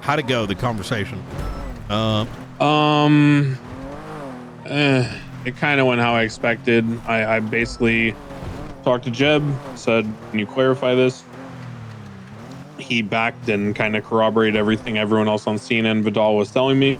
how'd it go, the conversation? It kind of went how I expected. I basically talked to Jeb, said, can you clarify this? He backed and kind of corroborated everything everyone else on CNN Vidal was telling me.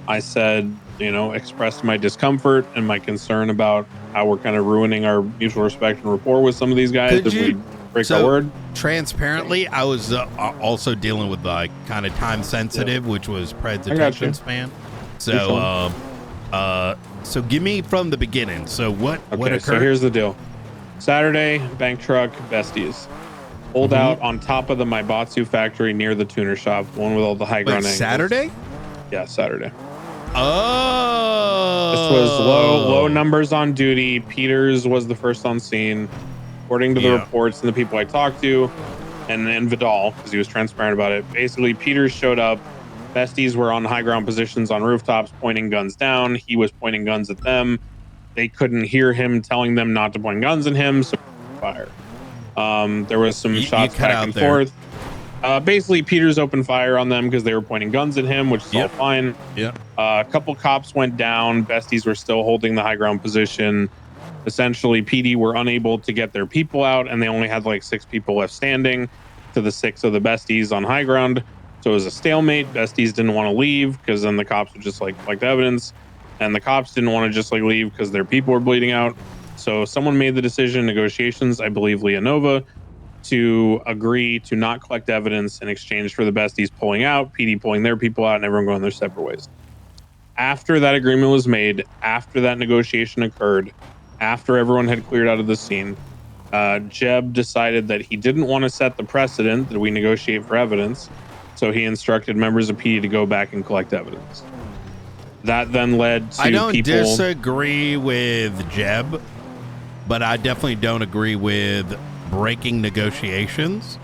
I said, expressed my discomfort and my concern about how we're kind of ruining our mutual respect and rapport with some of these guys if we break our word. Transparently, I was also dealing with like kind of time sensitive, which was Pred's attention span. So, so give me from the beginning. So what occurred? So here's the deal. Saturday, bank truck, Besties. Pulled out on top of the Maibatsu factory near the tuner shop, one with all the high ground angles. Saturday? Yeah, Saturday. Oh. This was low numbers on duty. Peters was the first on scene, according to the reports and the people I talked to, and then Vidal, because he was transparent about it. Basically, Peters showed up. Besties were on high ground positions on rooftops, pointing guns down. He was pointing guns at them. They couldn't hear him telling them not to point guns at him, so fire. There was some shots back and forth. Basically, Peters opened fire on them because they were pointing guns at him, which is all fine. A couple cops went down. Besties were still holding the high ground position. Essentially, PD were unable to get their people out, and they only had like 6 people left standing to the 6 of the Besties on high ground. So it was a stalemate. Besties didn't want to leave because then the cops would just like collect evidence, and the cops didn't want to just like leave because their people were bleeding out. So someone made the decision in negotiations, I believe Leonova, to agree to not collect evidence in exchange for the Besties pulling out, PD pulling their people out, and everyone going their separate ways. After that agreement was made, after that negotiation occurred, after everyone had cleared out of the scene, Jeb decided that he didn't want to set the precedent that we negotiate for evidence, so he instructed members of PD to go back and collect evidence. That then led to I don't disagree with Jeb, but I definitely don't agree with breaking negotiations.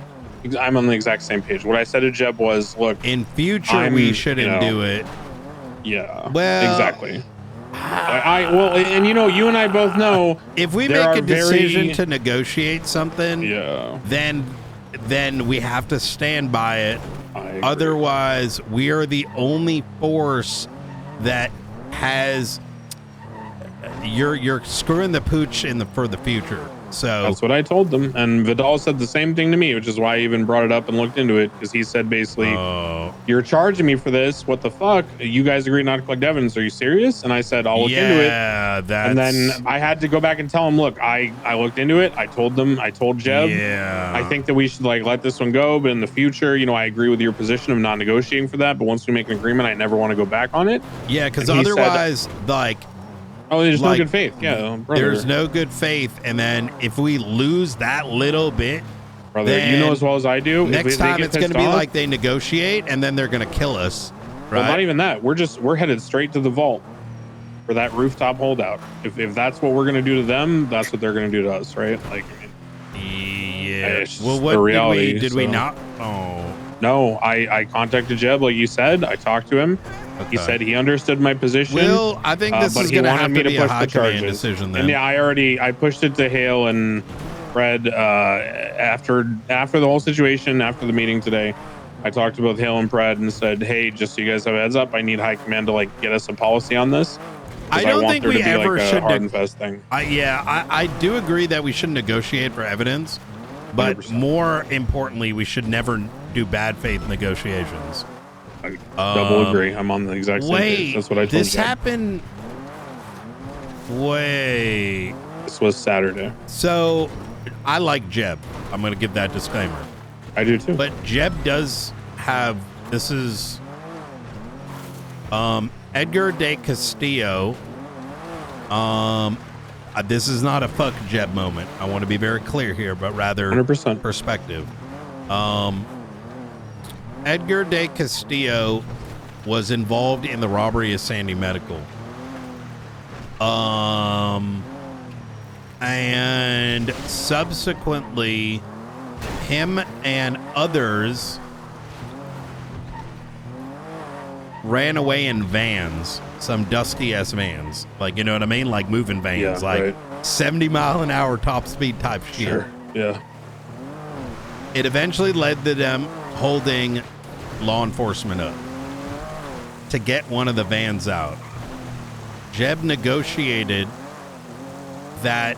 I'm on the exact same page. What I said to Jeb was, look, in future we shouldn't do it. Yeah, well, exactly. And you and I both know if we make a decision to negotiate something, then we have to stand by it. Otherwise, we are the only force that has you're screwing the pooch for the future. So that's what I told them, and Vidal said the same thing to me, which is why I even brought it up and looked into it, because he said basically, you're charging me for this, what the fuck? You guys agreed not to collect evidence, are you serious? And I said, I'll look into it. And then I had to go back and tell him, look, I looked into it. I told Jeb, I think that we should like let this one go, but in the future, I agree with your position of not negotiating for that, but once we make an agreement, I never want to go back on it. Yeah, because otherwise, there's no good faith. Yeah, brother. There's no good faith, and then if we lose that little bit, brother, you know as well as I do. Next time it's going to be like they negotiate, and then they're going to kill us. Right? Well, not even that. We're headed straight to the vault for that rooftop holdout. If that's what we're going to do to them, that's what they're going to do to us, right? Like, yeah. Well, what did we not? Oh no, I contacted Jeb, like you said. I talked to him. Okay. He said he understood my position. Well, I think this is going to have to be a high command decision then. And yeah, I pushed it to Hale and Fred after the whole situation, after the meeting today. I talked to both Hale and Fred and said, hey, just so you guys have a heads up, I need high command to like get us a policy on this. I don't think we ever should. Hard and fast thing. I do agree that we shouldn't negotiate for evidence, but 100%. More importantly, we should never do bad faith negotiations. I double agree. I'm on the exact same page. That's what I told you. This happened. This was Saturday. So, I like Jeb. I'm going to give that disclaimer. I do too. But Jeb does have. This is Edgar de Castillo. This is not a fuck Jeb moment. I want to be very clear here, but rather 100% perspective. Edgar de Castillo was involved in the robbery of Sandy Medical. And subsequently, him and others ran away in vans, some dusty ass vans. Like, you know what I mean? Like moving vans, like 70 mile an hour top speed type shit. Sure. Yeah. It eventually led to them holding law enforcement up to get one of the vans out. Jeb negotiated that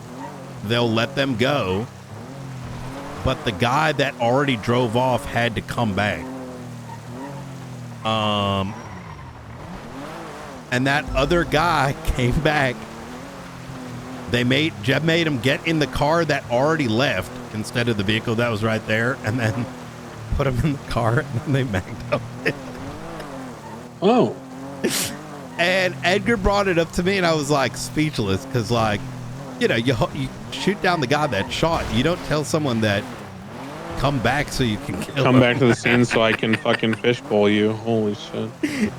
they'll let them go, but the guy that already drove off had to come back. And that other guy came back. Jeb made him get in the car that already left instead of the vehicle that was right there, and then put him in the car, and then they backed up. Oh. And Edgar brought it up to me, and I was like speechless, because like, you know, you shoot down the guy that shot. You don't tell someone that come back so you can kill come him. Back to the scene so I can fucking fishbowl you. Holy shit.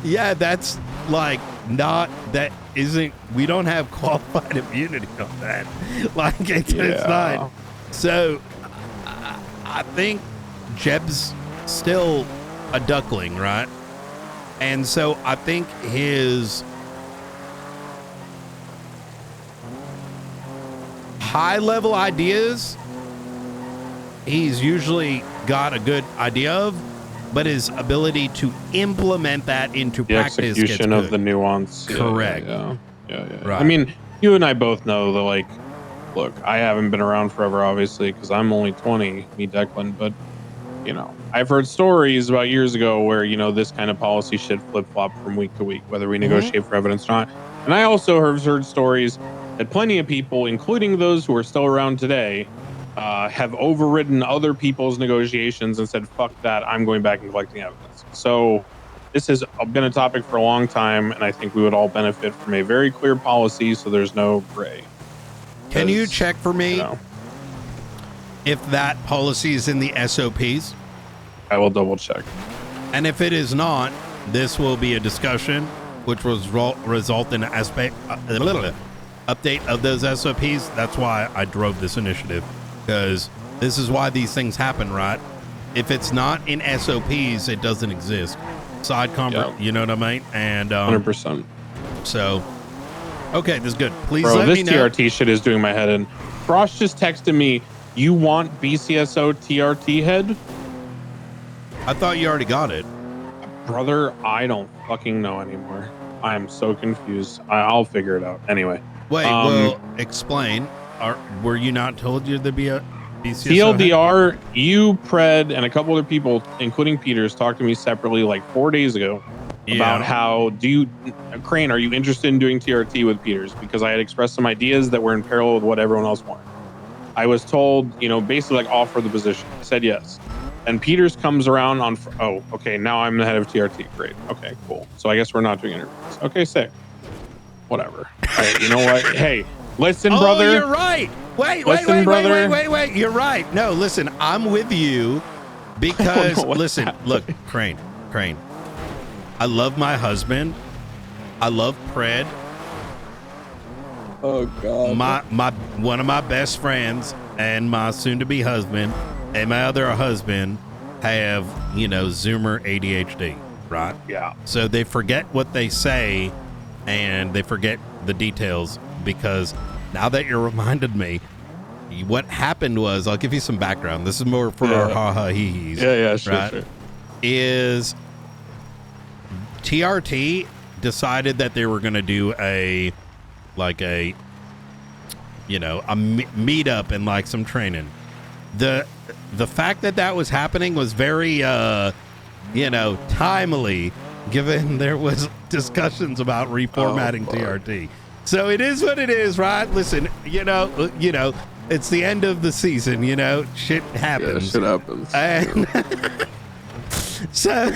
Yeah, that's like we don't have qualified immunity on that. Like it's not. So I think Jeb's still a duckling, right? And so I think his high level ideas, he's usually got a good idea of, but his ability to implement that into practice, execution of the nuance. Correct. Yeah. Right. I mean, you and I both know that, like, look, I haven't been around forever, obviously, because I'm only 20, me, Declan, but, you know, I've heard stories about years ago where, you know, this kind of policy should flip-flop from week to week, whether we negotiate for evidence or not. And I also have heard stories that plenty of people, including those who are still around today, have overridden other people's negotiations and said, fuck that, I'm going back and collecting evidence. So this has been a topic for a long time, and I think we would all benefit from a very clear policy so there's no gray. Can you check for me if that policy is in the SOPs? I will double check. And if it is not, this will be a discussion which will result in an update of those SOPs. That's why I drove this initiative, because this is why these things happen, right? If it's not in SOPs, it doesn't exist. You know what I mean? And 100%. So, okay, this is good. Please Bro, let me this know. TRT shit is doing my head in. Frost just texted me, you want BCSO TRT head? I thought you already got it. Brother, I don't fucking know anymore. I am so confused. I'll figure it out. Anyway. Wait, well, explain. Were you not told there'd be a BCSO TLDR, head? You, Pred, and a couple other people, including Peters, talked to me separately like 4 days ago about how, Crane, are you interested in doing TRT with Peters? Because I had expressed some ideas that were in parallel with what everyone else wanted. I was told, you know, basically like offer the position. I said yes. And Peters comes around on, okay, now I'm the head of TRT. Great. Okay, cool. So I guess we're not doing interviews. Okay, sick. Whatever. Hey, you know what? Hey, listen, brother. Oh, you're right. Wait. You're right. No, listen, I'm with you because, listen, look, Crane. I love my husband. I love Pred. Oh, God. My one of my best friends and my soon-to-be husband and my other husband have, you know, Zoomer ADHD, right? Yeah. So they forget what they say and they forget the details, because now that you're reminded me, what happened was, I'll give you some background. This is more for our ha-ha hee-hees. Yeah, sure, right? sure. Is TRT decided that they were going to do a meetup and like some training. The fact that was happening was very, timely, given there was discussions about reformatting TRT. So it is what it is, right? Listen, you know, it's the end of the season, you know, shit happens. Yeah, shit happens. And so,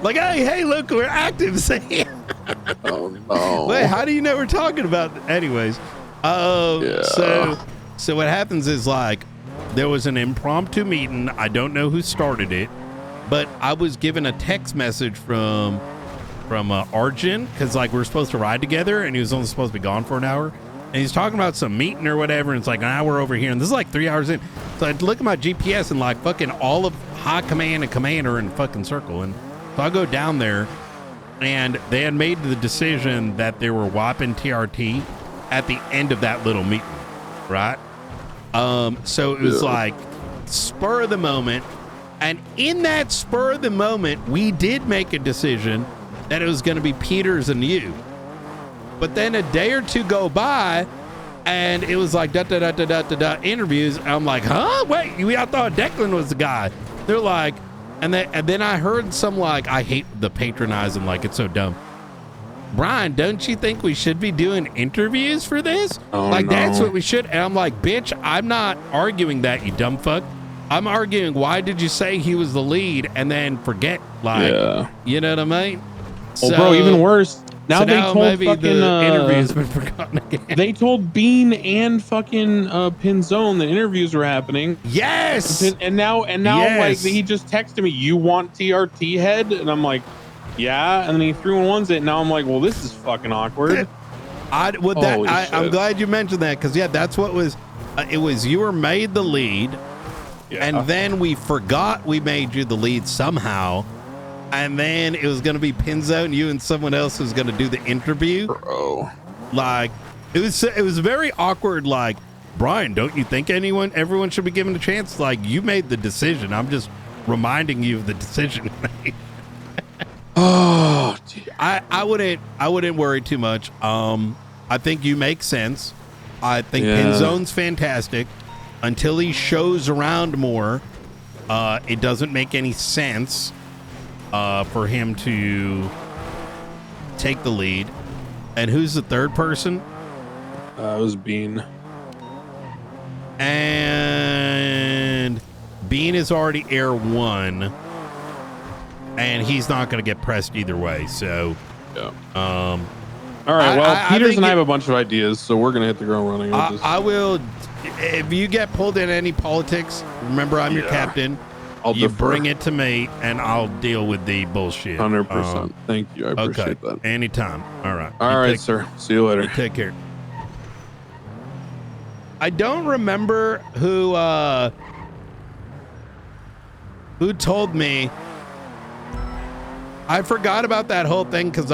like, hey, look, we're active. Oh, no. Wait, how do you know we're talking about? Anyways, so what happens is, like, there was an impromptu meeting. I don't know who started it, but I was given a text message from Arjun, because like we're supposed to ride together, and he was only supposed to be gone for an hour, and he's talking about some meeting or whatever, and it's like an hour over here, and this is like 3 hours in. So I look at my GPS, and like fucking all of high command and command are in fucking circle, and so I go down there, and they had made the decision that they were wiping TRT at the end of that little meeting, right? So it was like spur of the moment. And in that spur of the moment, we did make a decision that it was going to be Peters and you. But then a day or two go by, and it was like interviews. And I'm like, huh? Wait, I thought Declan was the guy. They're like, and then I heard some like, I hate the patronizing, like it's so dumb. Brian, don't you think we should be doing interviews for this? Oh, like, no. That's what we should. And I'm like, bitch, I'm not arguing that, you dumb fuck. I'm arguing, why did you say he was the lead and then forget? Like, you know what I mean? Well, bro, even worse. Now they told maybe fucking the interview's been forgotten again. They told Bean and fucking Pinzone that interviews were happening. Yes. And now like he just texted me, you want TRT head? And I'm like, yeah. And then he 3-1-1s it. And now I'm like, well, this is fucking awkward. I'm glad you mentioned that, because that's what was. It was you were made the lead, and then we forgot we made you the lead somehow. And then it was going to be Pinzone, you and someone else was going to do the interview. Bro. Like, it was very awkward. Like, Brian, don't you think everyone should be given a chance? Like, you made the decision. I'm just reminding you of the decision. Oh, dude. I wouldn't worry too much. I think you make sense. I think Pinzone's fantastic. Until he shows around more, it doesn't make any sense for him to take the lead. And who's the third person? It was Bean. And Bean is already Air 1. And he's not going to get pressed either way. So, all right. Well, Peters and I have a bunch of ideas, so we're going to hit the ground running. I will. If you get pulled in any politics, remember I'm your captain. You bring it to me, and I'll deal with the bullshit. 100%. Thank you. I appreciate that. Anytime. All right. All right, sir. See you later. Take care. I don't remember who told me. I forgot about that whole thing because